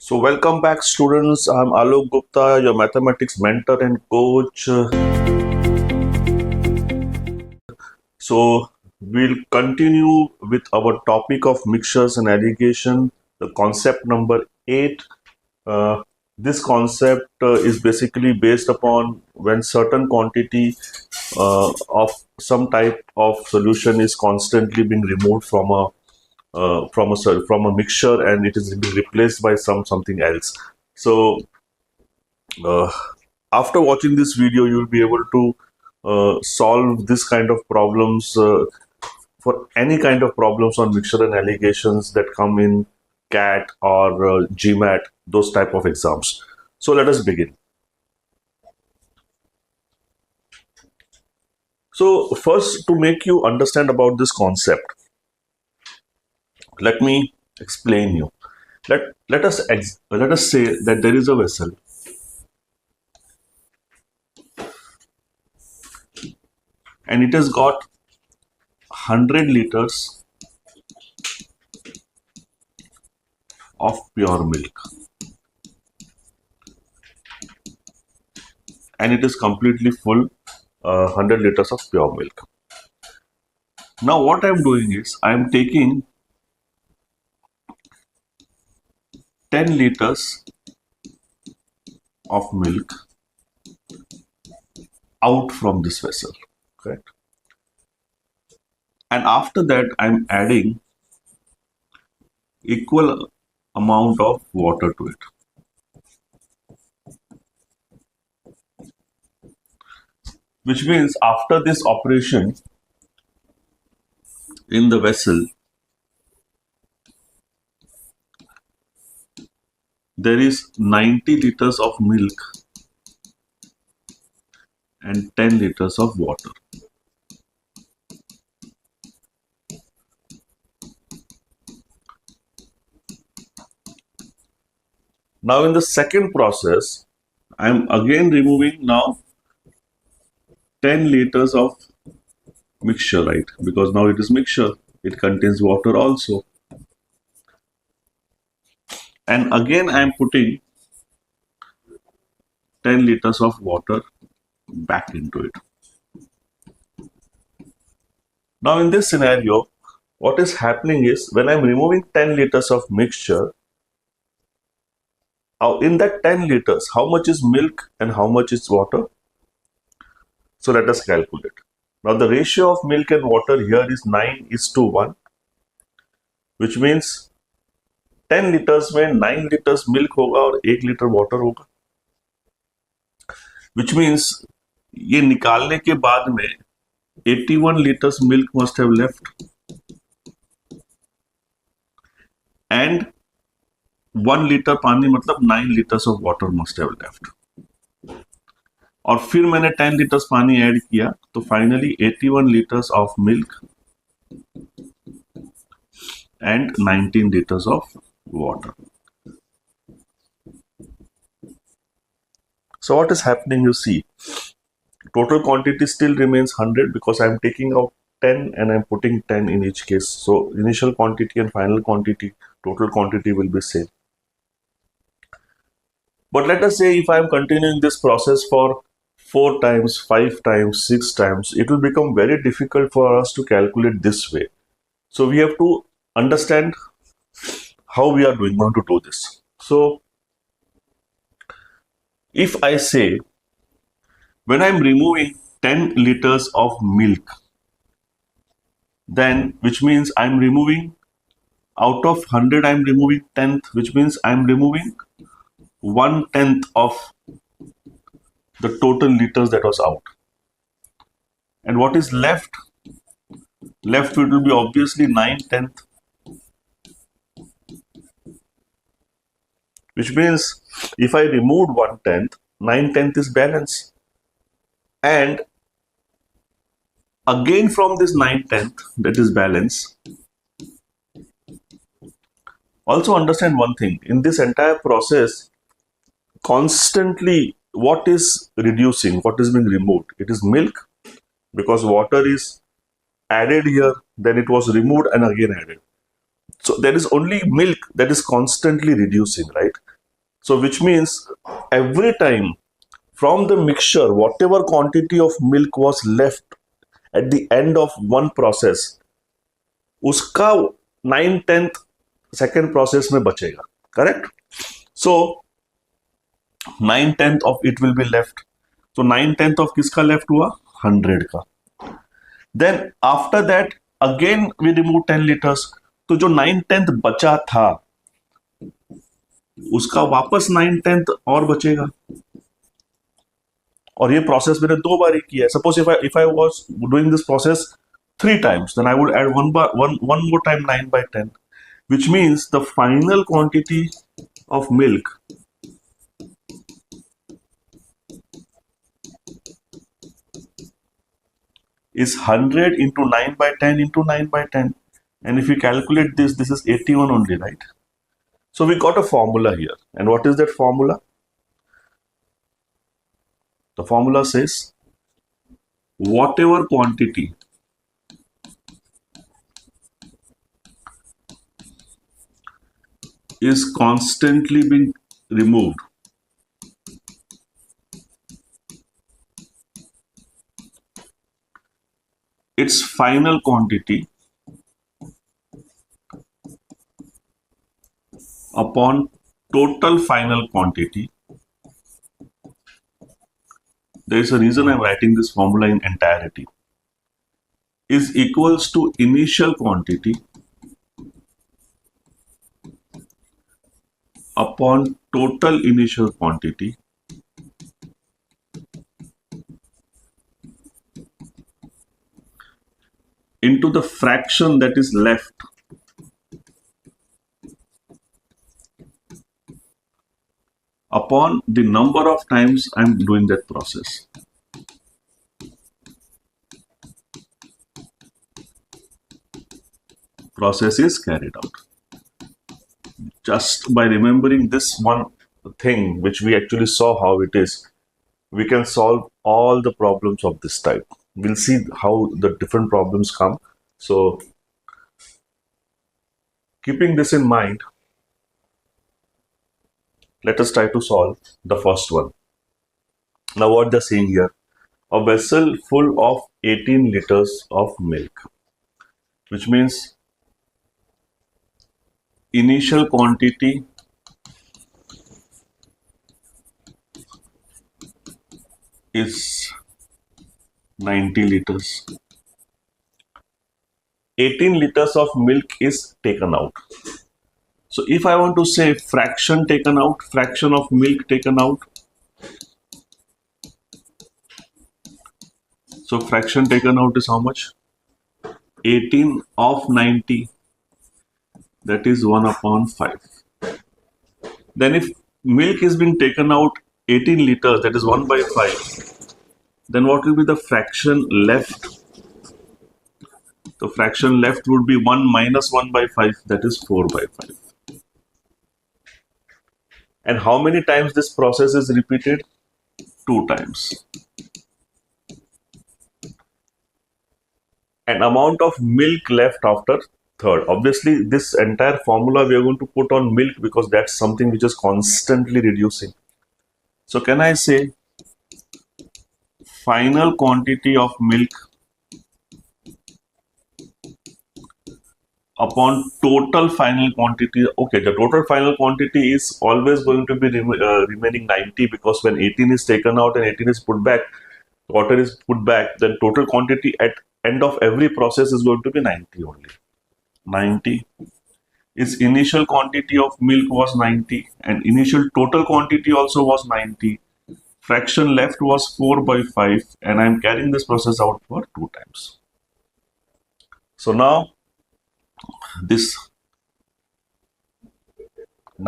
So welcome back students, I'm Aalok Guptaa, your mathematics mentor and coach. So we'll continue with our topic of mixtures and alligation, the concept number 8. This concept is basically based upon when certain quantity of some type of solution is constantly being removed from a mixture and it is being replaced by something else. So after watching this video, you will be able to solve this kind of problems for any kind of problems on mixture and alligations that come in CAT or GMAT, those type of exams. So let us begin. So first, to make you understand about this concept, let me explain you. Let us say that there is a vessel and it has got 100 liters of pure milk and it is completely full, 100 liters of pure milk. Now what I am doing is I am taking 10 liters of milk out from this vessel, correct? And after that I'm adding equal amount of water to it. Which means after this operation in the vessel, there is 90 liters of milk and 10 liters of water. Now in the second process, I am again removing now 10 liters of mixture, right? Because now it is mixture, it contains water also. And again I am putting 10 liters of water back into it. Now in this scenario, what is happening is when I am removing 10 liters of mixture, in that 10 liters, how much is milk and how much is water? So let us calculate. Now the ratio of milk and water here is 9:1, which means 10 liters में 9 liters milk होगा और 1 liter water होगा. Which means ये निकालने के बाद में 81 liters milk must have left and 1 liter पानी मतलब 9 liters of water must have left. और फिर मैंने 10 liters पानी ऐड किया तो finally 81 liters of milk and 19 liters of water. So what is happening, you see, total quantity still remains 100 because I am taking out 10 and I am putting 10 in each case. So initial quantity and final quantity, total quantity will be same. But let us say if I am continuing this process for 4 times, 5 times, 6 times, it will become very difficult for us to calculate this way. So we have to understand how we are going to do this. So if I say when I am removing 10 liters of milk, then which means I am removing out of 100, I am removing 10th, which means I am removing 1/10 of the total liters that was out. And what is left? Left it will be obviously 9/10. Which means if I removed 1/10, 9/10 is balance. And again from this 9/10 that is balance. Also understand one thing, in this entire process, constantly what is reducing, what is being removed? It is milk because water is added here, then it was removed and again added. So there is only milk that is constantly reducing, right? So which means every time from the mixture, whatever quantity of milk was left at the end of one process, उसका 9/10 second process में बचेगा. Correct. So 9/10 of it will be left. तो 9/10 of किसका left हुआ? 100 का. Then after that again we remove 10 litres. तो जो 9/10 बचा था उसका वापस 9/10 और बचेगा. और ये प्रोसेस मैंने 2 बार ही किया है. Suppose if I was doing this process 3 times, then I would add one more time 9/10, which means the final quantity of milk is 100 into 9/10 into 9/10. And if you calculate this, this is 81 only, right? So we got a formula here. And what is that formula? The formula says whatever quantity is constantly being removed its final quantity upon total final quantity. There is a reason I am writing this formula in entirety. Is equals to initial quantity upon total initial quantity into the fraction that is left upon the number of times I am doing that process. Process is carried out. Just by remembering this one thing, which we actually saw how it is, we can solve all the problems of this type. We'll see how the different problems come. So, keeping this in mind, let us try to solve the first one. Now, what they're saying here, a vessel full of 18 liters of milk, which means initial quantity is 90 liters. 18 liters of milk is taken out. So if I want to say fraction taken out, fraction of milk taken out, so fraction taken out is how much? 18 of 90, that is 1/5. Then if milk is being taken out 18 liters, that is 1/5, then what will be the fraction left? The fraction left would be 1 minus 1/5, that is 4/5. And how many times this process is repeated? 2 times. An amount of milk left after third. Obviously, this entire formula we are going to put on milk because that's something which is constantly reducing. So can I say final quantity of milk upon total final quantity? Okay, the total final quantity is always going to be remaining 90, because when 18 is taken out and 18 is put back, water is put back, then total quantity at end of every process is going to be 90 only. 90 is initial quantity of milk was 90, and initial total quantity also was 90. Fraction left was 4/5, and I am carrying this process out for 2 times. So now this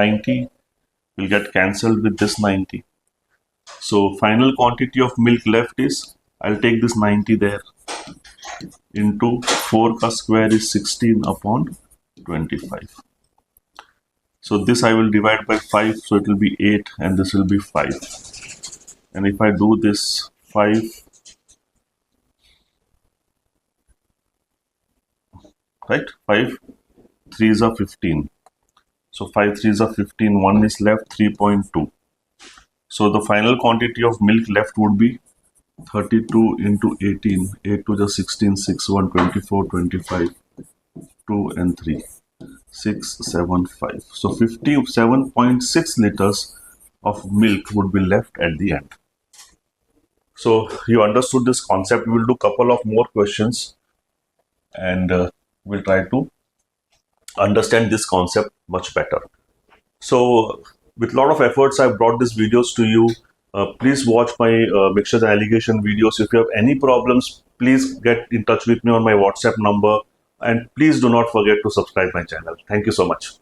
90 will get cancelled with this 90. So final quantity of milk left is, I'll take this 90 there, into 4 ka square is 16/25. So this I will divide by 5, so it will be 8, and this will be 5. And if I do this 5, right, 5 3s are 15. So 5 3s are 15, 1 is left, 3.2. So the final quantity of milk left would be 32 into 18, 8 to the 16, 6, 1, 24, 25, 2 and 3, 6, 7, 5. So 57.6 liters of milk would be left at the end. So you understood this concept. We'll do a couple of more questions and we'll try to understand this concept much better. So with a lot of efforts, I brought these videos to you. Please watch my Mixtures and Alligation videos. If you have any problems, please get in touch with me on my WhatsApp number. And please do not forget to subscribe my channel. Thank you so much.